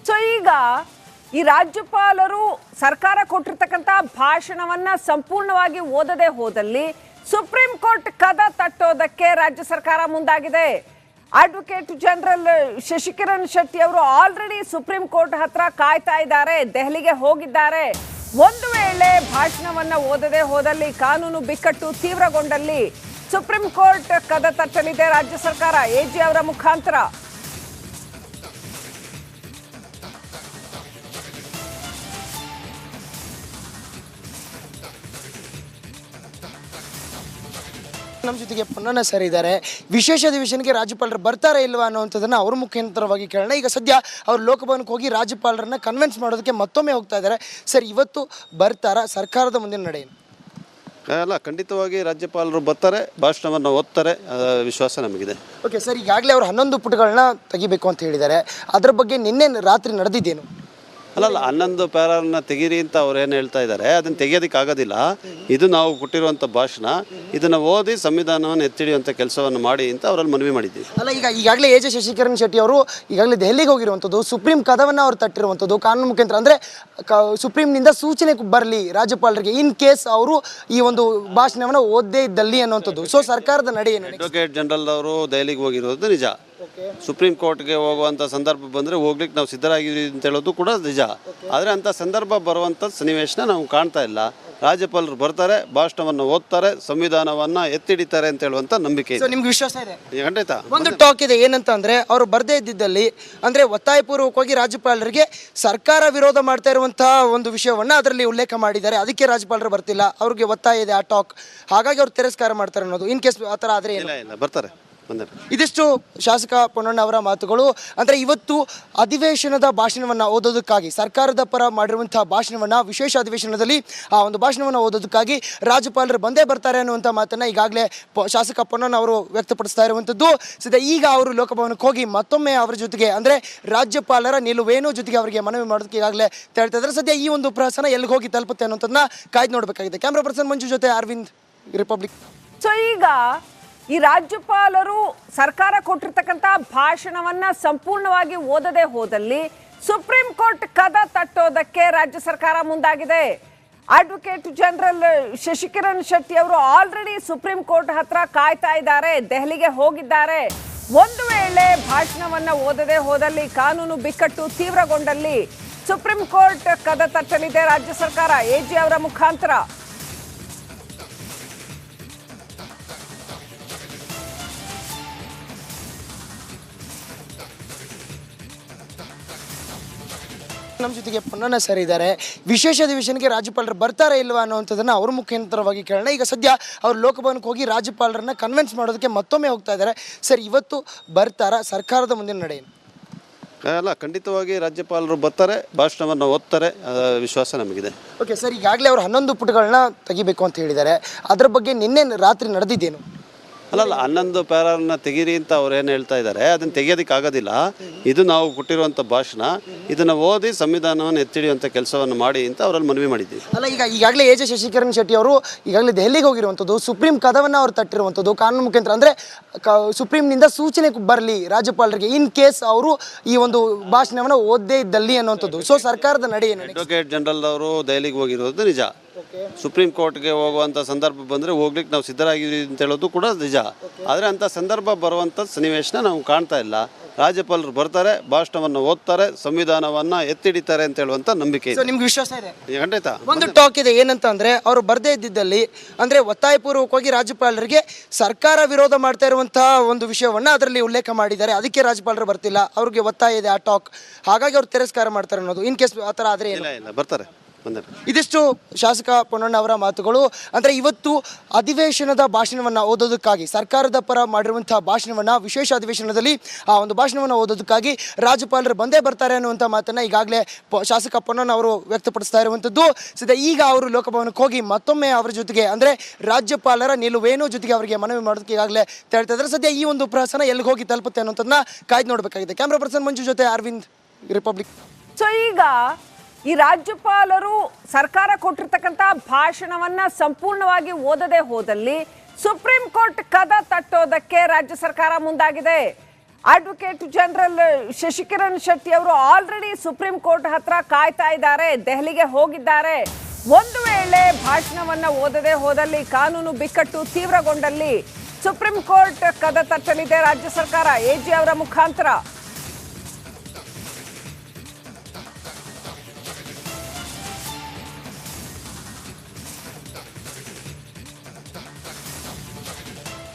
So ಈಗ ಈ ರಾಜ್ಯಪಾಲರು ಸರ್ಕಾರ ಕೊಟ್ಟಿರ್ತಕ್ಕಂಥ ಭಾಷಣವನ್ನ ಸಂಪೂರ್ಣವಾಗಿ ಓದದೆ ಹೋದಲ್ಲಿ ಸುಪ್ರೀಂ ಕೋರ್ಟ್ ಕದ ತಟ್ಟೋದಕ್ಕೆ ರಾಜ್ಯ ಸರ್ಕಾರ ಮುಂದಾಗಿದೆ. ಅಡ್ವೊಕೇಟ್ ಜನರಲ್ ಶಶಿಕಿರಣ್ ಶೆಟ್ಟಿ ಅವರು ಆಲ್ರೆಡಿ ಸುಪ್ರೀಂ ಕೋರ್ಟ್ ಹತ್ರ ಕಾಯ್ತಾ ಇದ್ದಾರೆ, ದೆಹಲಿಗೆ ಹೋಗಿದ್ದಾರೆ. ಒಂದು ವೇಳೆ ಭಾಷಣವನ್ನ ಓದದೆ ಹೋದಲ್ಲಿ ಕಾನೂನು ಬಿಕ್ಕಟ್ಟು ತೀವ್ರಗೊಂಡಲ್ಲಿ ಸುಪ್ರೀಂ ಕೋರ್ಟ್ ಕದ ತಟ್ಟಲಿದೆ ರಾಜ್ಯ ಸರ್ಕಾರ ಎಜಿ ಅವರ ಮುಖಾಂತರ. ನಮ್ಮ ಜೊತೆಗೆ ಪೊನ್ನಣ್ಣ ಸರ್ ಇದ್ದಾರೆ. ವಿಶೇಷ ಅಧಿವೇಶನಕ್ಕೆ ರಾಜ್ಯಪಾಲರು ಬರ್ತಾರೆ ಇಲ್ವಾ ಅನ್ನುವಂಥದ್ದನ್ನ ಅವ್ರ ಮುಖಾಂತರವಾಗಿ ಕೇಳೋಣ. ಈಗ ಸದ್ಯ ಅವರು ಲೋಕಭವನಕ್ಕೆ ಹೋಗಿ ರಾಜ್ಯಪಾಲರನ್ನ ಕನ್ವಿನ್ಸ್ ಮಾಡೋದಕ್ಕೆ ಮತ್ತೊಮ್ಮೆ ಹೋಗ್ತಾ ಇದ್ದಾರೆ. ಸರ್, ಇವತ್ತು ಬರ್ತಾರಾ? ಸರ್ಕಾರದ ಮುಂದಿನ ನಡೆ ಏನು? ಅಲ್ಲ, ಖಂಡಿತವಾಗಿ ರಾಜ್ಯಪಾಲರು ಬರ್ತಾರೆ, ಭಾಷಣವನ್ನು ಓದ್ತಾರೆ, ವಿಶ್ವಾಸ ನಮಗಿದೆ. ಓಕೆ ಸರ್, ಈಗಾಗಲೇ ಅವರು 11 ಪುಟಗಳನ್ನ ತೆಗಿಬೇಕು ಅಂತ ಹೇಳಿದ್ದಾರೆ. ಅದರ ಬಗ್ಗೆ ನಿನ್ನೆ ರಾತ್ರಿ ನಡೆದಿದ್ದೇನು? ಅಲ್ಲಲ್ಲ, 11 ಪ್ಯಾರನ್ನ ತೆಗೀರಿ ಅಂತ ಅವ್ರು ಏನು ಹೇಳ್ತಾ ಇದ್ದಾರೆ, ಅದನ್ನು ತೆಗಿಯೋದಕ್ಕೆ ಆಗೋದಿಲ್ಲ. ಇದು ನಾವು ಕೊಟ್ಟಿರುವಂಥ ಭಾಷಣ, ಇದನ್ನು ಓದಿ ಸಂವಿಧಾನವನ್ನು ಎತ್ತಿಡಿಯುವಂಥ ಕೆಲಸವನ್ನು ಮಾಡಿ ಅಂತ ಅವರಲ್ಲಿ ಮನವಿ ಮಾಡಿದ್ದೀವಿ. ಅಲ್ಲ, ಈಗಾಗಲೇ ಎಜೆ ಶಶಿಕಿರಣ್ ಶೆಟ್ಟಿ ಅವರು ಈಗಾಗಲೇ ದೆಹಲಿಗೆ ಹೋಗಿರುವಂಥದ್ದು, ಸುಪ್ರೀಂ ಕದವನ್ನು ಅವ್ರು ತಟ್ಟಿರುವಂಥದ್ದು ಕಾನೂನು ಮುಖಾಂತರ. ಅಂದರೆ ಸುಪ್ರೀಂನಿಂದ ಸೂಚನೆ ಬರಲಿ ರಾಜ್ಯಪಾಲರಿಗೆ ಇನ್ ಕೇಸ್ ಅವರು ಈ ಒಂದು ಭಾಷಣವನ್ನು ಓದದೇ ಇದ್ದಲ್ಲಿ ಅನ್ನುವಂಥದ್ದು. ಸೊ ಸರ್ಕಾರದ ನಡೆ ಏನು? ಅಡ್ವೊಕೇಟ್ ಜನರಲ್ ಅವರು ದೆಹಲಿಗೆ ಹೋಗಿರೋದು ನಿಜ. ಸುಪ್ರೀಂ ಕೋರ್ಟ್ಗೆ ಹೋಗುವಂಥ ಸಂದರ್ಭ ಬಂದರೆ ಹೋಗ್ಲಿಕ್ಕೆ ನಾವು ಸಿದ್ಧರಾಗಿದ್ದೀವಿ ಅಂತ ಹೇಳೋದು ಕೂಡ ನಿಜ. ಆದರೆ ಅಂಥ ಸಂದರ್ಭ ಬರುವಂಥ ಸನ್ನಿವೇಶನ ನಾವು ಕಾಣ್ತಾ ಇಲ್ಲ. ರಾಜ್ಯಪಾಲರು ಬರ್ತಾರೆ, ಭಾಷಣವನ್ನು ಓದ್ತಾರೆ, ಸಂವಿಧಾನವನ್ನು ಎತ್ತಿಡಿತಾರೆ ಅಂತ ಹೇಳುವಂಥ ನಂಬಿಕೆ ಇದೆ. ನಿಮ್ಗೆ ವಿಶ್ವಾಸ ಇದೆ? ಖಂಡಿತ. ಒಂದು ಟಾಕ್ ಇದೆ, ಏನಂತ ಅಂದರೆ ಅವರು ಬರದೇ ಇದ್ದಿದ್ದಲ್ಲಿ, ಅಂದರೆ ಒತ್ತಾಯಪೂರ್ವಕವಾಗಿ ರಾಜ್ಯಪಾಲರಿಗೆ ಸರ್ಕಾರ ವಿರೋಧ ಮಾಡ್ತಾ ಇರುವಂತಹ ಒಂದು ವಿಷಯವನ್ನು ಅದರಲ್ಲಿ ಉಲ್ಲೇಖ ಮಾಡಿದ್ದಾರೆ. ಅದಕ್ಕೆ ರಾಜ್ಯಪಾಲರು ಬರ್ತಿಲ್ಲ, ಅವ್ರಿಗೆ ಒತ್ತಾಯ ಇದೆ ಆ ಟಾಕ್, ಹಾಗಾಗಿ ಅವ್ರು ತಿರಸ್ಕಾರ ಮಾಡ್ತಾರೆ ಅನ್ನೋದು. ಇನ್ ಕೇಸ್ ಆ ಥರ ಆದರೆ ಇಲ್ಲ, ಬರ್ತಾರೆ. ಇದಿಷ್ಟು ಶಾಸಕ ಪೊನ್ನಣ್ಣ ಅವರ ಮಾತುಗಳು. ಅಂದರೆ ಇವತ್ತು ಅಧಿವೇಶನದ ಭಾಷಣವನ್ನು ಓದೋದಕ್ಕಾಗಿ, ಸರ್ಕಾರದ ಪರ ಮಾಡಿರುವಂತಹ ಭಾಷಣವನ್ನು ವಿಶೇಷ ಅಧಿವೇಶನದಲ್ಲಿ ಆ ಒಂದು ಭಾಷಣವನ್ನು ಓದೋದಕ್ಕಾಗಿ ರಾಜ್ಯಪಾಲರು ಬಂದೇ ಬರ್ತಾರೆ ಅನ್ನುವಂಥ ಮಾತನ್ನು ಈಗಾಗಲೇ ಶಾಸಕ ಪೊನ್ನಣ್ಣ ಅವರು ವ್ಯಕ್ತಪಡಿಸ್ತಾ ಇರುವಂಥದ್ದು. ಸದ್ಯ ಈಗ ಅವರು ಲೋಕಭವನಕ್ಕೆ ಹೋಗಿ ಮತ್ತೊಮ್ಮೆ ಅವರ ಜೊತೆಗೆ, ಅಂದರೆ ರಾಜ್ಯಪಾಲರ ನಿಲುವೇನು ಜೊತೆಗೆ ಅವರಿಗೆ ಮನವಿ ಮಾಡೋದಕ್ಕೆ ಈಗಾಗಲೇ ಹೇಳ್ತಾ ಇದ್ದಾರೆ. ಸದ್ಯ ಈ ಒಂದು ಪ್ರಹಸನ ಎಲ್ಲಿಗೆ ಹೋಗಿ ತಲುಪುತ್ತೆ ಅನ್ನೋದನ್ನ ಕಾಯ್ದು ನೋಡಬೇಕಾಗಿದೆ. ಕ್ಯಾಮ್ರಾ ಪರ್ಸನ್ ಮಂಜು ಜೊತೆ ಅರವಿಂದ್, ರಿಪಬ್ಲಿಕ್. ಸೊ ಈಗ ಈ ರಾಜ್ಯಪಾಲರು ಸರ್ಕಾರ ಕೊಟ್ಟಿರ್ತಕ್ಕಂಥ ಭಾಷಣವನ್ನ ಸಂಪೂರ್ಣವಾಗಿ ಓದದೆ ಹೋದಲ್ಲಿ ಸುಪ್ರೀಂ ಕೋರ್ಟ್ ಕದ ತಟ್ಟೋದಕ್ಕೆ ರಾಜ್ಯ ಸರ್ಕಾರ ಮುಂದಾಗಿದೆ. ಅಡ್ವೊಕೇಟ್ ಜನರಲ್ ಶಶಿಕಿರಣ್ ಶೆಟ್ಟಿ ಅವರು ಆಲ್ರೆಡಿ ಸುಪ್ರೀಂ ಕೋರ್ಟ್ ಹತ್ರ ಕಾಯ್ತಾ ಇದ್ದಾರೆ, ದೆಹಲಿಗೆ ಹೋಗಿದ್ದಾರೆ. ಒಂದು ವೇಳೆ ಭಾಷಣವನ್ನ ಓದದೆ ಹೋದಲ್ಲಿ ಕಾನೂನು ಬಿಕ್ಕಟ್ಟು ತೀವ್ರಗೊಂಡಲ್ಲಿ ಸುಪ್ರೀಂ ಕೋರ್ಟ್ ಕದ ತಟ್ಟಲಿದೆ ರಾಜ್ಯ ಸರ್ಕಾರ ಎಜಿ ಅವರ ಮುಖಾಂತರ. ನಮ್ಮ ಜೊತೆಗೆ ಪೊನ್ನಣ್ಣ ಸರ್ ಇದ್ದಾರೆ. ವಿಶೇಷ ಅಧಿವೇಶನಕ್ಕೆ ರಾಜ್ಯಪಾಲರು ಬರ್ತಾರೆ ಇಲ್ವಾ ಅನ್ನುವಂಥದ್ದನ್ನ ಅವ್ರ ಮುಖಾಂತರವಾಗಿ ಕೇಳೋಣ. ಈಗ ಸದ್ಯ ಅವರು ಲೋಕಭವನಕ್ಕೆ ಹೋಗಿ ರಾಜ್ಯಪಾಲರನ್ನ ಕನ್ವಿನ್ಸ್ ಮಾಡೋದಕ್ಕೆ ಮತ್ತೊಮ್ಮೆ ಹೋಗ್ತಾ ಇದ್ದಾರೆ. ಸರ್, ಇವತ್ತು ಬರ್ತಾರಾ? ಸರ್ಕಾರದ ಮುಂದಿನ ನಡೆ ಏನು? ಅಲ್ಲ, ಖಂಡಿತವಾಗಿ ರಾಜ್ಯಪಾಲರು ಬರ್ತಾರೆ, ಭಾಷಣವನ್ನು ಓದ್ತಾರೆ, ವಿಶ್ವಾಸ ನಮಗಿದೆ. ಓಕೆ ಸರ್, ಈಗಾಗಲೇ ಅವರು 11 ಪುಟಗಳನ್ನ ತೆಗಿಬೇಕು ಅಂತ ಹೇಳಿದ್ದಾರೆ. ಅದರ ಬಗ್ಗೆ ನಿನ್ನೆ ರಾತ್ರಿ ನಡೆದಿದ್ದೇನು? ಅಲ್ಲಲ್ಲ, 11 ಪ್ಯಾರನ್ನ ತೆಗೀರಿ ಅಂತ ಅವ್ರು ಏನು ಹೇಳ್ತಾ ಇದ್ದಾರೆ, ಅದನ್ನು ತೆಗಿಯೋದಕ್ಕೆ ಆಗೋದಿಲ್ಲ. ಇದು ನಾವು ಕೊಟ್ಟಿರುವಂಥ ಭಾಷಣ, ಇದನ್ನು ಓದಿ ಸಂವಿಧಾನವನ್ನು ಎತ್ತಿಡಿಯುವಂಥ ಕೆಲಸವನ್ನು ಮಾಡಿ ಅಂತ ಅವರಲ್ಲಿ ಮನವಿ ಮಾಡಿದ್ದೀವಿ. ಅಲ್ಲ, ಈಗಾಗಲೇ ಎಜೆ ಶಶಿಕಿರಣ್ ಶೆಟ್ಟಿ ಅವರು ಈಗಾಗಲೇ ದೆಹಲಿಗೆ ಹೋಗಿರುವಂಥದ್ದು, ಸುಪ್ರೀಂ ಕದವನ್ನು ಅವ್ರು ತಟ್ಟಿರುವಂಥದ್ದು ಕಾನೂನು ಮುಖಾಂತರ. ಅಂದರೆ ಸುಪ್ರೀಂನಿಂದ ಸೂಚನೆ ಬರಲಿ ರಾಜ್ಯಪಾಲರಿಗೆ ಇನ್ ಕೇಸ್ ಅವರು ಈ ಒಂದು ಭಾಷಣವನ್ನು ಓದದೇ ಇದ್ದಲ್ಲಿ ಅನ್ನುವಂಥದ್ದು. ಸೊ ಸರ್ಕಾರದ ನಡೆ ಏನು? ಅಡ್ವೊಕೇಟ್ ಜನರಲ್ ಅವರು ದೆಹಲಿಗೆ ಹೋಗಿರೋದು ನಿಜ. ಸುಪ್ರೀಂ ಕೋರ್ಟ್ಗೆ ಹೋಗುವಂಥ ಸಂದರ್ಭ ಬಂದರೆ ಹೋಗ್ಲಿಕ್ಕೆ ನಾವು ಸಿದ್ಧರಾಗಿದ್ದೀವಿ ಅಂತ ಹೇಳೋದು ಕೂಡ ನಿಜ. ಆದರೆ ಅಂಥ ಸಂದರ್ಭ ಬರುವಂಥ ಸನ್ನಿವೇಶನ ನಾವು ಕಾಣ್ತಾ ಇಲ್ಲ. ರಾಜ್ಯಪಾಲರು ಬರ್ತಾರೆ, ಭಾಷಣವನ್ನು ಓದ್ತಾರೆ, ಸಂವಿಧಾನವನ್ನು ಎತ್ತಿಡಿತಾರೆ ಅಂತ ಹೇಳುವಂಥ ನಂಬಿಕೆ ಇದೆ. ನಿಮ್ಗೆ ವಿಶ್ವಾಸ ಇದೆ? ಖಂಡಿತ. ಒಂದು ಟಾಕ್ ಇದೆ, ಏನಂತ ಅಂದರೆ ಅವರು ಬರದೇ ಇದ್ದಿದ್ದಲ್ಲಿ, ಅಂದರೆ ಒತ್ತಾಯಪೂರ್ವಕವಾಗಿ ರಾಜ್ಯಪಾಲರಿಗೆ ಸರ್ಕಾರ ವಿರೋಧ ಮಾಡ್ತಾ ಇರುವಂತಹ ಒಂದು ವಿಷಯವನ್ನು ಅದರಲ್ಲಿ ಉಲ್ಲೇಖ ಮಾಡಿದ್ದಾರೆ. ಅದಕ್ಕೆ ರಾಜ್ಯಪಾಲರು ಬರ್ತಿಲ್ಲ, ಅವ್ರಿಗೆ ಒತ್ತಾಯ ಇದೆ ಆ ಟಾಕ್, ಹಾಗಾಗಿ ಅವ್ರು ತಿರಸ್ಕಾರ ಮಾಡ್ತಾರೆ ಅನ್ನೋದು. ಇನ್ ಕೇಸ್ ಆ ಥರ ಆದರೆ ಇಲ್ಲ, ಬರ್ತಾರೆ. ಇದಿಷ್ಟು ಶಾಸಕ ಪೊನ್ನಣ್ಣ ಅವರ ಮಾತುಗಳು. ಅಂದರೆ ಇವತ್ತು ಅಧಿವೇಶನದ ಭಾಷಣವನ್ನು ಓದೋದಕ್ಕಾಗಿ, ಸರ್ಕಾರದ ಪರ ಮಾಡಿರುವಂತಹ ಭಾಷಣವನ್ನು ವಿಶೇಷ ಅಧಿವೇಶನದಲ್ಲಿ ಆ ಒಂದು ಭಾಷಣವನ್ನು ಓದೋದಕ್ಕಾಗಿ ರಾಜ್ಯಪಾಲರು ಬಂದೇ ಬರ್ತಾರೆ ಅನ್ನುವಂಥ ಮಾತನ್ನು ಈಗಾಗಲೇ ಶಾಸಕ ಪೊನ್ನಣ್ಣ ಅವರು ವ್ಯಕ್ತಪಡಿಸ್ತಾ ಇರುವಂಥದ್ದು. ಸದ್ಯ ಈಗ ಅವರು ಲೋಕಭವನಕ್ಕೆ ಹೋಗಿ ಮತ್ತೊಮ್ಮೆ ಅವರ ಜೊತೆಗೆ, ಅಂದರೆ ರಾಜ್ಯಪಾಲರ ನಿಲುವೇನು ಜೊತೆಗೆ ಅವರಿಗೆ ಮನವಿ ಮಾಡೋದಕ್ಕೆ ಈಗಾಗಲೇ ಹೇಳ್ತಾ ಇದ್ದಾರೆ. ಸದ್ಯ ಈ ಒಂದು ಪ್ರಹಸನ ಎಲ್ಲಿಗೆ ಹೋಗಿ ತಲುಪುತ್ತೆ ಅನ್ನೋದನ್ನ ಕಾಯ್ದು ನೋಡಬೇಕಾಗಿದೆ. ಕ್ಯಾಮ್ರಾ ಪರ್ಸನ್ ಮಂಜು ಜೊತೆ ಅರವಿಂದ್, ರಿಪಬ್ಲಿಕ್. ಸೊ ಈಗ ಈ ರಾಜ್ಯಪಾಲರು ಸರ್ಕಾರ ಕೊಟ್ಟಿರ್ತಕ್ಕಂಥ ಭಾಷಣವನ್ನ ಸಂಪೂರ್ಣವಾಗಿ ಓದದೆ ಹೋದಲ್ಲಿ ಸುಪ್ರೀಂ ಕೋರ್ಟ್ ಕದ ತಟ್ಟೋದಕ್ಕೆ ರಾಜ್ಯ ಸರ್ಕಾರ ಮುಂದಾಗಿದೆ. ಅಡ್ವೊಕೇಟ್ ಜನರಲ್ ಶಶಿಕಿರಣ್ ಶೆಟ್ಟಿ ಅವರು ಆಲ್ರೆಡಿ ಸುಪ್ರೀಂ ಕೋರ್ಟ್ ಹತ್ರ ಕಾಯ್ತಾ ಇದ್ದಾರೆ, ದೆಹಲಿಗೆ ಹೋಗಿದ್ದಾರೆ. ಒಂದು ವೇಳೆ ಭಾಷಣವನ್ನ ಓದದೆ ಹೋದಲ್ಲಿ, ಕಾನೂನು ಬಿಕ್ಕಟ್ಟು ತೀವ್ರಗೊಂಡಲ್ಲಿ ಸುಪ್ರೀಂ ಕೋರ್ಟ್ ಕದ ತಟ್ಟಲಿದೆ ರಾಜ್ಯ ಸರ್ಕಾರ ಎಜಿ ಅವರ ಮುಖಾಂತರ.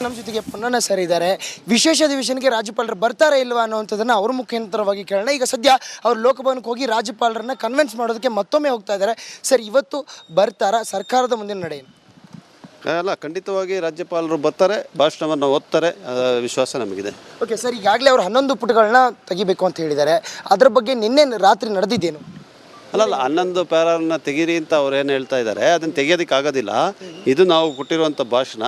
ನಮ್ಮ ಜೊತೆಗೆ ಪೊನ್ನಣ್ಣ ಸರ್ ಇದ್ದಾರೆ. ವಿಶೇಷ ಅಧಿವೇಶನಕ್ಕೆ ರಾಜ್ಯಪಾಲರು ಬರ್ತಾರಾ ಇಲ್ವಾ ಅನ್ನುವಂಥದ್ದನ್ನು ಅವ್ರ ಮುಖಾಂತರವಾಗಿ ಕೇಳೋಣ. ಈಗ ಸದ್ಯ ಅವ್ರು ಲೋಕಭವನಕ್ಕೆ ಹೋಗಿ ರಾಜ್ಯಪಾಲರನ್ನ ಕನ್ವಿನ್ಸ್ ಮಾಡೋದಕ್ಕೆ ಮತ್ತೊಮ್ಮೆ ಹೋಗ್ತಾ ಇದ್ದಾರೆ. ಸರ್, ಇವತ್ತು ಬರ್ತಾರಾ? ಸರ್ಕಾರದ ಮುಂದಿನ ನಡೆ ಏನು? ಅಲ್ಲ, ಖಂಡಿತವಾಗಿ ರಾಜ್ಯಪಾಲರು ಬರ್ತಾರೆ, ಭಾಷಣವನ್ನು ಓದ್ತಾರೆ, ವಿಶ್ವಾಸ ನಮಗಿದೆ. ಓಕೆ ಸರ್, ಈಗಾಗಲೇ ಅವರು 11 ಪುಟಗಳನ್ನ ತೆಗಿಬೇಕು ಅಂತ ಹೇಳಿದ್ದಾರೆ. ಅದರ ಬಗ್ಗೆ ನಿನ್ನೆ ರಾತ್ರಿ ನಡೆದಿದ್ದೇನು? ಅಲ್ಲಲ್ಲ, 11 ಪ್ಯಾರನ್ನ ತೆಗೀರಿ ಅಂತ ಅವ್ರು ಏನು ಹೇಳ್ತಾ ಇದ್ದಾರೆ, ಅದನ್ನು ತೆಗಿಯೋದಕ್ಕೆ ಆಗೋದಿಲ್ಲ. ಇದು ನಾವು ಕೊಟ್ಟಿರುವಂಥ ಭಾಷಣ,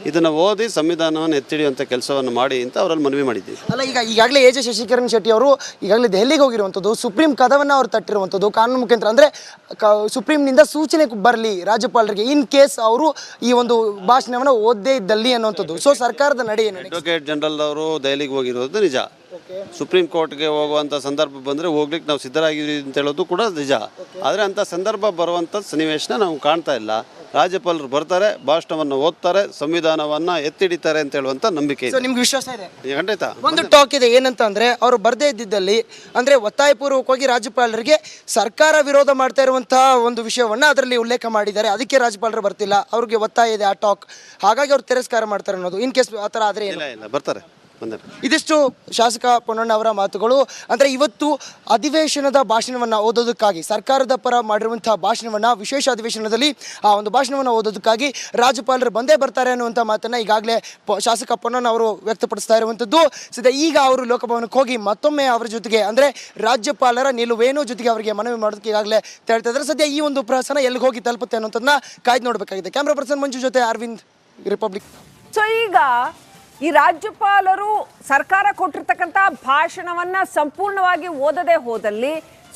ಇದನ್ನು ಓದಿ ಸಂವಿಧಾನವನ್ನು ಎತ್ತಿಡಿಯುವಂಥ ಕೆಲಸವನ್ನು ಮಾಡಿ ಅಂತ ಅವರಲ್ಲಿ ಮನವಿ ಮಾಡಿದ್ದೀವಿ. ಅಲ್ಲ, ಈಗಾಗಲೇ ಎಜೆ ಶಶಿಕಿರಣ್ ಶೆಟ್ಟಿ ಅವರು ಈಗಾಗಲೇ ದೆಹಲಿಗೆ ಹೋಗಿರುವಂಥದ್ದು, ಸುಪ್ರೀಂ ಕದವನ್ನು ಅವ್ರು ತಟ್ಟಿರುವಂಥದ್ದು ಕಾನೂನು ಮುಖಾಂತರ. ಅಂದರೆ ಸುಪ್ರೀಂನಿಂದ ಸೂಚನೆ ಬರಲಿ ರಾಜ್ಯಪಾಲರಿಗೆ ಇನ್ ಕೇಸ್ ಅವರು ಈ ಒಂದು ಭಾಷಣವನ್ನು ಓದದೇ ಇದ್ದಲ್ಲಿ ಅನ್ನುವಂಥದ್ದು. ಸೊ ಸರ್ಕಾರದ ನಡೆ ಏನು? ಅಡ್ವೊಕೇಟ್ ಜನರಲ್ ಅವರು ದೆಹಲಿಗೆ ಹೋಗಿರೋದು ನಿಜ. ಸುಪ್ರೀಂ ಕೋರ್ಟ್ಗೆ ಹೋಗುವಂಥ ಸಂದರ್ಭ ಬಂದರೆ ಹೋಗ್ಲಿಕ್ಕೆ ನಾವು ಸಿದ್ಧರಾಗಿದ್ದೀವಿ ಅಂತ ಹೇಳೋದು ಕೂಡ ನಿಜ. ಆದರೆ ಅಂಥ ಸಂದರ್ಭ ಬರುವಂಥ ಸನ್ನಿವೇಶನ ನಾವು ಕಾಣ್ತಾ ಇಲ್ಲ. ರಾಜ್ಯಪಾಲರು ಬರ್ತಾರೆ, ಭಾಷಣವನ್ನು ಓದ್ತಾರೆ, ಸಂವಿಧಾನವನ್ನು ಎತ್ತಿಡಿತಾರೆ ಅಂತ ಹೇಳುವಂಥ ನಂಬಿಕೆ ಇದೆ. ನಿಮ್ಗೆ ವಿಶ್ವಾಸ ಇದೆ? ಖಂಡಿತ. ಒಂದು ಟಾಕ್ ಇದೆ, ಏನಂತ ಅಂದರೆ ಅವರು ಬರದೇ ಇದ್ದಿದ್ದಲ್ಲಿ, ಅಂದರೆ ಒತ್ತಾಯಪೂರ್ವಕವಾಗಿ ರಾಜ್ಯಪಾಲರಿಗೆ ಸರ್ಕಾರ ವಿರೋಧ ಮಾಡ್ತಾ ಇರುವಂತಹ ಒಂದು ವಿಷಯವನ್ನು ಅದರಲ್ಲಿ ಉಲ್ಲೇಖ ಮಾಡಿದ್ದಾರೆ. ಅದಕ್ಕೆ ರಾಜ್ಯಪಾಲರು ಬರ್ತಿಲ್ಲ, ಅವ್ರಿಗೆ ಒತ್ತಾಯ ಇದೆ ಆ ಟಾಕ್, ಹಾಗಾಗಿ ಅವ್ರು ತಿರಸ್ಕಾರ ಮಾಡ್ತಾರೆ ಅನ್ನೋದು. ಇನ್ ಕೇಸ್ ಆ ಥರ ಆದರೆ ಇಲ್ಲ, ಬರ್ತಾರೆ. ಇದಿಷ್ಟು ಶಾಸಕ ಪೊನ್ನಣ್ಣ ಅವರ ಮಾತುಗಳು. ಅಂದರೆ ಇವತ್ತು ಅಧಿವೇಶನದ ಭಾಷಣವನ್ನು ಓದೋದಕ್ಕಾಗಿ, ಸರ್ಕಾರದ ಪರ ಮಾಡಿರುವಂತಹ ಭಾಷಣವನ್ನು, ವಿಶೇಷ ಅಧಿವೇಶನದಲ್ಲಿ ಆ ಒಂದು ಭಾಷಣವನ್ನು ಓದೋದಕ್ಕಾಗಿ ರಾಜ್ಯಪಾಲರು ಬಂದೇ ಬರ್ತಾರೆ ಅನ್ನುವಂಥ ಮಾತನ್ನು ಈಗಾಗಲೇ ಶಾಸಕ ಪೊನ್ನಣ್ಣ ಅವರು ವ್ಯಕ್ತಪಡಿಸ್ತಾ ಇರುವಂಥದ್ದು. ಸದ್ಯ ಈಗ ಅವರು ಲೋಕಭವನಕ್ಕೆ ಹೋಗಿ ಮತ್ತೊಮ್ಮೆ ಅವರ ಜೊತೆಗೆ, ಅಂದರೆ ರಾಜ್ಯಪಾಲರ ನಿಲುವೇನು ಜೊತೆಗೆ ಅವರಿಗೆ ಮನವಿ ಮಾಡೋದಕ್ಕೆ ಈಗಾಗಲೇ ಹೇಳ್ತಾ ಇದ್ದಾರೆ. ಸದ್ಯ ಈ ಒಂದು ಪ್ರಹಸನ ಎಲ್ಲಿಗೆ ಹೋಗಿ ತಲುಪುತ್ತೆ ಅನ್ನೋದನ್ನ ಕಾಯ್ದು ನೋಡಬೇಕಾಗಿದೆ. ಕ್ಯಾಮ್ರಾ ಪರ್ಸನ್ ಮಂಜು ಜೊತೆ ಅರವಿಂದ್, ರಿಪಬ್ಲಿಕ್. ಸೊ ಈಗ ಈ ರಾಜ್ಯಪಾಲರು ಸರ್ಕಾರ ಕೊಟ್ಟಿರ್ತಕ್ಕಂಥ ಭಾಷಣವನ್ನ ಸಂಪೂರ್ಣವಾಗಿ ಓದದೆ ಹೋದಲ್ಲಿ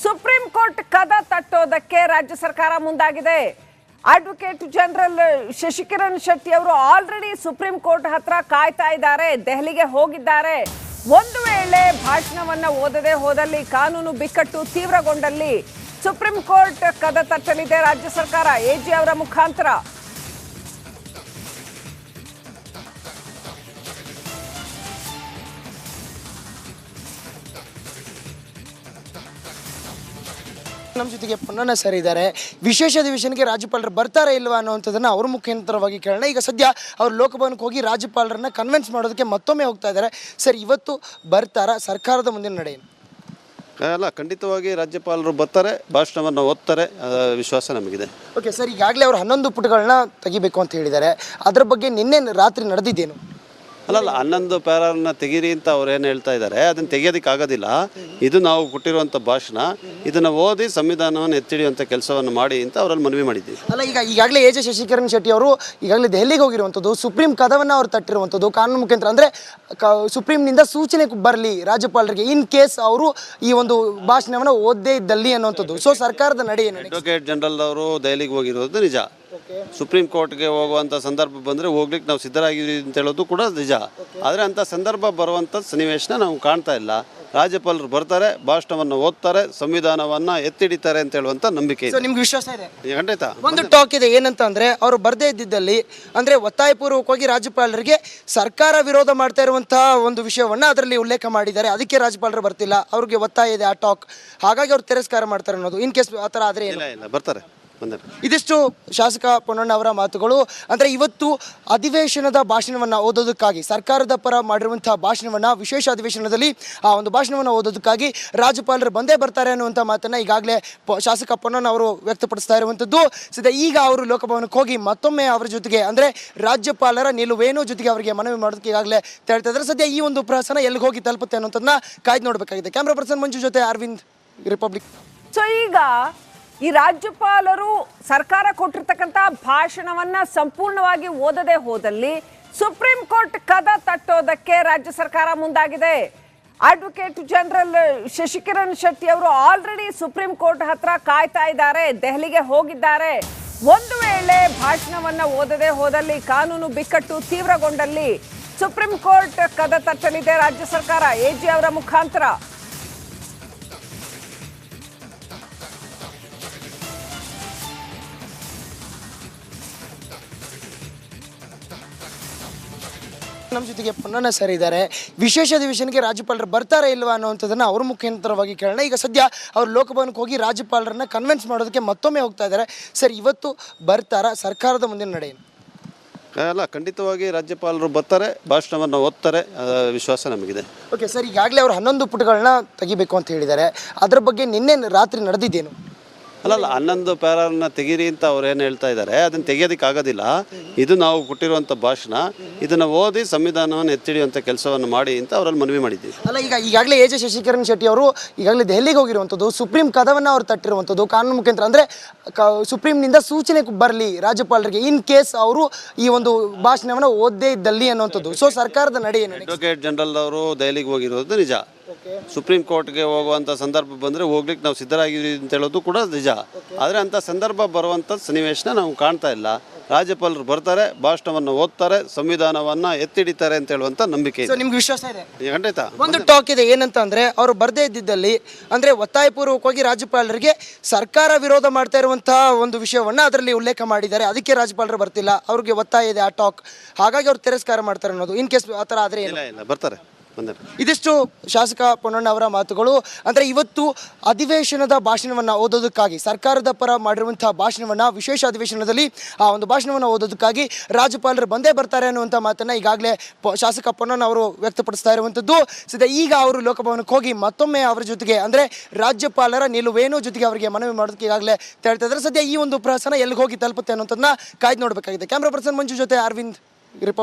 ಸುಪ್ರೀಂ ಕೋರ್ಟ್ ಕದ ತಟ್ಟೋದಕ್ಕೆ ರಾಜ್ಯ ಸರ್ಕಾರ ಮುಂದಾಗಿದೆ. ಅಡ್ವೊಕೇಟ್ ಜನರಲ್ ಶಶಿಕಿರಣ್ ಶೆಟ್ಟಿ ಅವರು ಆಲ್ರೆಡಿ ಸುಪ್ರೀಂ ಕೋರ್ಟ್ ಹತ್ರ ಕಾಯ್ತಾ ಇದ್ದಾರೆ, ದೆಹಲಿಗೆ ಹೋಗಿದ್ದಾರೆ. ಒಂದು ವೇಳೆ ಭಾಷಣವನ್ನ ಓದದೆ ಹೋದಲ್ಲಿ, ಕಾನೂನು ಬಿಕ್ಕಟ್ಟು ತೀವ್ರಗೊಂಡಲ್ಲಿ ಸುಪ್ರೀಂ ಕೋರ್ಟ್ ಕದ ತಟ್ಟಲಿದೆ ರಾಜ್ಯ ಸರ್ಕಾರ ಎಜಿ ಅವರ ಮುಖಾಂತರ. ನಮ್ಮ ಜೊತೆಗೆ ಪೊನ್ನಣ್ಣ ಸರ್ ಇದ್ದಾರೆ. ವಿಶೇಷ ಅಧಿವೇಶನಕ್ಕೆ ರಾಜ್ಯಪಾಲರು ಬರ್ತಾರಾ ಇಲ್ವಾ ಅನ್ನುವಂಥದ್ದನ್ನು ಅವ್ರ ಮುಖಾಂತರವಾಗಿ ಕೇಳೋಣ. ಈಗ ಸದ್ಯ ಅವ್ರು ಲೋಕಭವನಕ್ಕೆ ಹೋಗಿ ರಾಜ್ಯಪಾಲರನ್ನ ಕನ್ವಿನ್ಸ್ ಮಾಡೋದಕ್ಕೆ ಮತ್ತೊಮ್ಮೆ ಹೋಗ್ತಾ ಇದ್ದಾರೆ. ಸರ್, ಇವತ್ತು ಬರ್ತಾರಾ? ಸರ್ಕಾರದ ಮುಂದಿನ ನಡೆ ಏನು? ಅಲ್ಲ, ಖಂಡಿತವಾಗಿ ರಾಜ್ಯಪಾಲರು ಬರ್ತಾರೆ, ಭಾಷಣವನ್ನು ಓದ್ತಾರೆ, ವಿಶ್ವಾಸ ನಮಗಿದೆ. ಓಕೆ ಸರ್, ಈಗಾಗಲೇ ಅವರು 11 ಪುಟಗಳನ್ನ ತೆಗಿಬೇಕು ಅಂತ ಹೇಳಿದ್ದಾರೆ. ಅದರ ಬಗ್ಗೆ ನಿನ್ನೆ ರಾತ್ರಿ ನಡೆದಿದ್ದೇನು? ಅಲ್ಲಲ್ಲ, 11 ಪ್ಯಾರನ್ನ ತೆಗೀರಿ ಅಂತ ಅವ್ರು ಏನು ಹೇಳ್ತಾ ಇದ್ದಾರೆ, ಅದನ್ನು ತೆಗಿಯೋದಕ್ಕೆ ಆಗೋದಿಲ್ಲ. ಇದು ನಾವು ಕೊಟ್ಟಿರುವಂಥ ಭಾಷಣ, ಇದನ್ನು ಓದಿ ಸಂವಿಧಾನವನ್ನು ಎತ್ತಿಡಿಯುವಂಥ ಕೆಲಸವನ್ನು ಮಾಡಿ ಅಂತ ಅವರಲ್ಲಿ ಮನವಿ ಮಾಡಿದ್ದೀವಿ. ಅಲ್ಲ, ಈಗಾಗಲೇ ಎಜೆ ಶಶಿಕಿರಣ್ ಶೆಟ್ಟಿ ಅವರು ಈಗಾಗಲೇ ದೆಹಲಿಗೆ ಹೋಗಿರುವಂಥದ್ದು, ಸುಪ್ರೀಂ ಕದವನ್ನು ಅವ್ರು ತಟ್ಟಿರುವಂಥದ್ದು ಕಾನೂನು ಮುಖಾಂತರ. ಅಂದರೆ ಸುಪ್ರೀಂನಿಂದ ಸೂಚನೆ ಬರಲಿ ರಾಜ್ಯಪಾಲರಿಗೆ ಇನ್ ಕೇಸ್ ಅವರು ಈ ಒಂದು ಭಾಷಣವನ್ನು ಓದದೇ ಇದ್ದಲ್ಲಿ ಅನ್ನುವಂಥದ್ದು. ಸೊ ಸರ್ಕಾರದ ನಡೆ ಏನು? ಅಡ್ವೊಕೇಟ್ ಜನರಲ್ ಅವರು ದೆಹಲಿಗೆ ಹೋಗಿರೋದು ನಿಜ. ಸುಪ್ರೀಂ ಕೋರ್ಟ್ಗೆ ಹೋಗುವಂಥ ಸಂದರ್ಭ ಬಂದರೆ ಹೋಗ್ಲಿಕ್ಕೆ ನಾವು ಸಿದ್ಧರಾಗಿದ್ದೀವಿ ಅಂತ ಹೇಳೋದು ಕೂಡ ನಿಜ. ಆದರೆ ಅಂಥ ಸಂದರ್ಭ ಬರುವಂಥ ಸನ್ನಿವೇಶನ ನಾವು ಕಾಣ್ತಾ ಇಲ್ಲ. ರಾಜ್ಯಪಾಲರು ಬರ್ತಾರೆ, ಭಾಷಣವನ್ನು ಓದ್ತಾರೆ, ಸಂವಿಧಾನವನ್ನು ಎತ್ತಿಡಿತಾರೆ ಅಂತ ಹೇಳುವಂಥ ನಂಬಿಕೆ ಇದೆ. ನಿಮ್ಗೆ ವಿಶ್ವಾಸ ಇದೆ? ಖಂಡಿತ. ಒಂದು ಟಾಕ್ ಇದೆ, ಏನಂತ ಅಂದರೆ ಅವರು ಬರದೇ ಇದ್ದಿದ್ದಲ್ಲಿ, ಅಂದರೆ ಒತ್ತಾಯಪೂರ್ವಕವಾಗಿ ರಾಜ್ಯಪಾಲರಿಗೆ ಸರ್ಕಾರ ವಿರೋಧ ಮಾಡ್ತಾ ಇರುವಂತಹ ಒಂದು ವಿಷಯವನ್ನು ಅದರಲ್ಲಿ ಉಲ್ಲೇಖ ಮಾಡಿದ್ದಾರೆ. ಅದಕ್ಕೆ ರಾಜ್ಯಪಾಲರು ಬರ್ತಿಲ್ಲ, ಅವ್ರಿಗೆ ಒತ್ತಾಯ ಇದೆ ಆ ಟಾಕ್, ಹಾಗಾಗಿ ಅವ್ರು ತಿರಸ್ಕಾರ ಮಾಡ್ತಾರೆ ಅನ್ನೋದು. ಇನ್ ಕೇಸ್ ಆ ಥರ ಆದರೆ ಇಲ್ಲ, ಬರ್ತಾರೆ. ಇದಿಷ್ಟು ಶಾಸಕ ಪೊನ್ನಣ್ಣ ಅವರ ಮಾತುಗಳು. ಅಂದರೆ ಇವತ್ತು ಅಧಿವೇಶನದ ಭಾಷಣವನ್ನು ಓದೋದಕ್ಕಾಗಿ, ಸರ್ಕಾರದ ಪರ ಮಾಡಿರುವಂತಹ ಭಾಷಣವನ್ನು, ವಿಶೇಷ ಅಧಿವೇಶನದಲ್ಲಿ ಆ ಒಂದು ಭಾಷಣವನ್ನು ಓದೋದಕ್ಕಾಗಿ ರಾಜ್ಯಪಾಲರು ಬಂದೇ ಬರ್ತಾರೆ ಅನ್ನುವಂಥ ಮಾತನ್ನು ಈಗಾಗಲೇ ಶಾಸಕ ಪೊನ್ನಣ್ಣ ಅವರು ವ್ಯಕ್ತಪಡಿಸ್ತಾ ಇರುವಂಥದ್ದು. ಸದ್ಯ ಈಗ ಅವರು ಲೋಕಭವನಕ್ಕೆ ಹೋಗಿ ಮತ್ತೊಮ್ಮೆ ಅವರ ಜೊತೆಗೆ, ಅಂದರೆ ರಾಜ್ಯಪಾಲರ ನಿಲುವೇನು ಜೊತೆಗೆ ಅವರಿಗೆ ಮನವಿ ಮಾಡೋದಕ್ಕೆ ಈಗಾಗಲೇ ಹೇಳ್ತಾ ಇದ್ದಾರೆ. ಸದ್ಯ ಈ ಒಂದು ಪ್ರಹಸನ ಎಲ್ಲಿಗೆ ಹೋಗಿ ತಲುಪುತ್ತೆ ಅನ್ನೋದನ್ನ ಕಾಯ್ದು ನೋಡಬೇಕಾಗಿದೆ. ಕ್ಯಾಮ್ರಾ ಪರ್ಸನ್ ಮಂಜು ಜೊತೆ ಅರವಿಂದ್, ರಿಪಬ್ಲಿಕ್. ಸೊ ಈಗ ಈ ರಾಜ್ಯಪಾಲರು ಸರ್ಕಾರ ಕೊಟ್ಟಿರ್ತಕ್ಕಂಥ ಭಾಷಣವನ್ನ ಸಂಪೂರ್ಣವಾಗಿ ಓದದೆ ಹೋದಲ್ಲಿ ಸುಪ್ರೀಂ ಕೋರ್ಟ್ ಕದ ತಟ್ಟೋದಕ್ಕೆ ರಾಜ್ಯ ಸರ್ಕಾರ ಮುಂದಾಗಿದೆ. ಅಡ್ವೊಕೇಟ್ ಜನರಲ್ ಶಶಿಕಿರಣ್ ಶೆಟ್ಟಿ ಅವರು ಆಲ್ರೆಡಿ ಸುಪ್ರೀಂ ಕೋರ್ಟ್ ಹತ್ರ ಕಾಯ್ತಾ ಇದ್ದಾರೆ, ದೆಹಲಿಗೆ ಹೋಗಿದ್ದಾರೆ. ಒಂದು ವೇಳೆ ಭಾಷಣವನ್ನ ಓದದೆ ಹೋದಲ್ಲಿ, ಕಾನೂನು ಬಿಕ್ಕಟ್ಟು ತೀವ್ರಗೊಂಡಲ್ಲಿ ಸುಪ್ರೀಂ ಕೋರ್ಟ್ ಕದ ತಟ್ಟಲಿದೆ ರಾಜ್ಯ ಸರ್ಕಾರ ಎಜಿ ಅವರ ಮುಖಾಂತರ. ನಮ್ಮ ಜೊತೆಗೆ ಪೊನ್ನಣ್ಣ ಸರ್ ಇದ್ದಾರೆ. ವಿಶೇಷ ಅಧಿವೇಶನಕ್ಕೆ ರಾಜ್ಯಪಾಲರು ಬರ್ತಾರಾ ಇಲ್ವಾ ಅನ್ನುವಂಥದ್ದನ್ನು ಅವ್ರ ಮುಖಾಂತರವಾಗಿ ಕೇಳೋಣ. ಈಗ ಸದ್ಯ ಅವರು ಲೋಕಭವನಕ್ಕೆ ಹೋಗಿ ರಾಜ್ಯಪಾಲರನ್ನ ಕನ್ವಿನ್ಸ್ ಮಾಡೋದಕ್ಕೆ ಮತ್ತೊಮ್ಮೆ ಹೋಗ್ತಾ ಇದ್ದಾರೆ. ಸರ್, ಇವತ್ತು ಬರ್ತಾರಾ? ಸರ್ಕಾರದ ಮುಂದಿನ ನಡೆ ಏನು? ಅಲ್ಲ, ಖಂಡಿತವಾಗಿ ರಾಜ್ಯಪಾಲರು ಬರ್ತಾರೆ, ಭಾಷಣವನ್ನು ಓದ್ತಾರೆ, ವಿಶ್ವಾಸ ನಮಗಿದೆ. ಓಕೆ ಸರ್, ಈಗಾಗಲೇ ಅವರು 11 ಪುಟಗಳನ್ನ ತೆಗಿಬೇಕು ಅಂತ ಹೇಳಿದ್ದಾರೆ. ಅದರ ಬಗ್ಗೆ ನಿನ್ನೆ ರಾತ್ರಿ ನಡೆದಿದ್ದೇನು? ಅಲ್ಲ, 11 ಪ್ಯಾರನ್ನ ತೆಗೀರಿ ಅಂತ ಅವ್ರು ಏನು ಹೇಳ್ತಾ ಇದ್ದಾರೆ, ಅದನ್ನು ತೆಗಿಯೋದಕ್ಕೆ ಆಗೋದಿಲ್ಲ. ಇದು ನಾವು ಕೊಟ್ಟಿರುವಂಥ ಭಾಷಣ, ಇದನ್ನು ಓದಿ ಸಂವಿಧಾನವನ್ನು ಎತ್ತಿಡಿಯುವಂಥ ಕೆಲಸವನ್ನು ಮಾಡಿ ಅಂತ ಅವರಲ್ಲಿ ಮನವಿ ಮಾಡಿದ್ದೀವಿ. ಅಲ್ಲ, ಈಗಾಗಲೇ ಎ ಜೆ ಶಶಿಕರಣ್ ಶೆಟ್ಟಿ ಅವರು ಈಗಾಗಲೇ ದೆಹಲಿಗೆ ಹೋಗಿರುವಂಥದ್ದು, ಸುಪ್ರೀಂ ಕದವನ್ನು ಅವರು ತಟ್ಟಿರುವಂಥದ್ದು ಕಾನೂನು ಮುಖಾಂತರ. ಅಂದರೆ ಸುಪ್ರೀಂನಿಂದ ಸೂಚನೆ ಬರಲಿ ರಾಜ್ಯಪಾಲರಿಗೆ ಇನ್ ಕೇಸ್ ಅವರು ಈ ಒಂದು ಭಾಷಣವನ್ನು ಓದದೇ ಇದ್ದಲ್ಲಿ ಅನ್ನುವಂಥದ್ದು. ಸೊ ಸರ್ಕಾರದ ನಡೆ ಏನು? ಅಡ್ವೊಕೇಟ್ ಜನರಲ್ ಅವರು ದೆಹಲಿಗೆ ಹೋಗಿರೋದು ನಿಜ. ಸುಪ್ರೀಂ ಕೋರ್ಟ್ಗೆ ಹೋಗುವಂಥ ಸಂದರ್ಭ ಬಂದರೆ ಹೋಗ್ಲಿಕ್ಕೆ ನಾವು ಸಿದ್ಧರಾಗಿದ್ದೀವಿ ಅಂತ ಹೇಳೋದು ಕೂಡ ನಿಜ. ಆದರೆ ಅಂಥ ಸಂದರ್ಭ ಬರುವಂಥ ಸನ್ನಿವೇಶನ ನಾವು ಕಾಣ್ತಾ ಇಲ್ಲ. ರಾಜ್ಯಪಾಲರು ಬರ್ತಾರೆ, ಭಾಷಣವನ್ನು ಓದ್ತಾರೆ, ಸಂವಿಧಾನವನ್ನು ಎತ್ತಿಡಿತಾರೆ ಅಂತ ಹೇಳುವಂಥ ನಂಬಿಕೆ ಇದೆ. ನಿಮ್ಗೆ ವಿಶ್ವಾಸ ಇದೆ? ಖಂಡಿತ. ಒಂದು ಟಾಕ್ ಇದೆ, ಏನಂತ ಅಂದರೆ ಅವರು ಬರದೇ ಇದ್ದಿದ್ದಲ್ಲಿ, ಅಂದರೆ ಒತ್ತಾಯಪೂರ್ವಕವಾಗಿ ರಾಜ್ಯಪಾಲರಿಗೆ ಸರ್ಕಾರ ವಿರೋಧ ಮಾಡ್ತಾ ಇರುವಂತಹ ಒಂದು ವಿಷಯವನ್ನು ಅದರಲ್ಲಿ ಉಲ್ಲೇಖ ಮಾಡಿದ್ದಾರೆ. ಅದಕ್ಕೆ ರಾಜ್ಯಪಾಲರು ಬರ್ತಿಲ್ಲ, ಅವ್ರಿಗೆ ಒತ್ತಾಯ ಇದೆ ಆ ಟಾಕ್, ಹಾಗಾಗಿ ಅವ್ರು ತಿರಸ್ಕಾರ ಮಾಡ್ತಾರೆ ಅನ್ನೋದು. ಇನ್ ಕೇಸ್ ಆ ಥರ ಆದರೆ ಇಲ್ಲ, ಬರ್ತಾರೆ. ಇದಿಷ್ಟು ಶಾಸಕ ಪೊನ್ನಣ್ಣ ಅವರ ಮಾತುಗಳು. ಅಂದರೆ ಇವತ್ತು ಅಧಿವೇಶನದ ಭಾಷಣವನ್ನು ಓದೋದಕ್ಕಾಗಿ, ಸರ್ಕಾರದ ಪರ ಮಾಡಿರುವಂತಹ ಭಾಷಣವನ್ನು, ವಿಶೇಷ ಅಧಿವೇಶನದಲ್ಲಿ ಆ ಒಂದು ಭಾಷಣವನ್ನು ಓದೋದಕ್ಕಾಗಿ ರಾಜ್ಯಪಾಲರು ಬಂದೇ ಬರ್ತಾರೆ ಅನ್ನುವಂಥ ಮಾತನ್ನು ಈಗಾಗಲೇ ಶಾಸಕ ಪೊನ್ನಣ್ಣ ಅವರು ವ್ಯಕ್ತಪಡಿಸ್ತಾ ಇರುವಂಥದ್ದು. ಸದ್ಯ ಈಗ ಅವರು ಲೋಕಭವನಕ್ಕೆ ಹೋಗಿ ಮತ್ತೊಮ್ಮೆ ಅವರ ಜೊತೆಗೆ, ಅಂದರೆ ರಾಜ್ಯಪಾಲರ ನಿಲುವೇನು ಜೊತೆಗೆ ಅವರಿಗೆ ಮನವಿ ಮಾಡೋದಕ್ಕೆ ಈಗಾಗಲೇ ಹೇಳ್ತಾ ಇದ್ದಾರೆ. ಸದ್ಯ ಈ ಒಂದು ಪ್ರಹಸನ ಎಲ್ಲಿಗೆ ಹೋಗಿ ತಲುಪುತ್ತೆ ಅನ್ನೋದನ್ನ ಕಾಯ್ದು ನೋಡಬೇಕಾಗಿದೆ. ಕ್ಯಾಮ್ರಾ ಪರ್ಸನ್ ಮಂಜು ಜೊತೆ ಅರವಿಂದ್, ರಿಪಬ್ಲಿಕ್.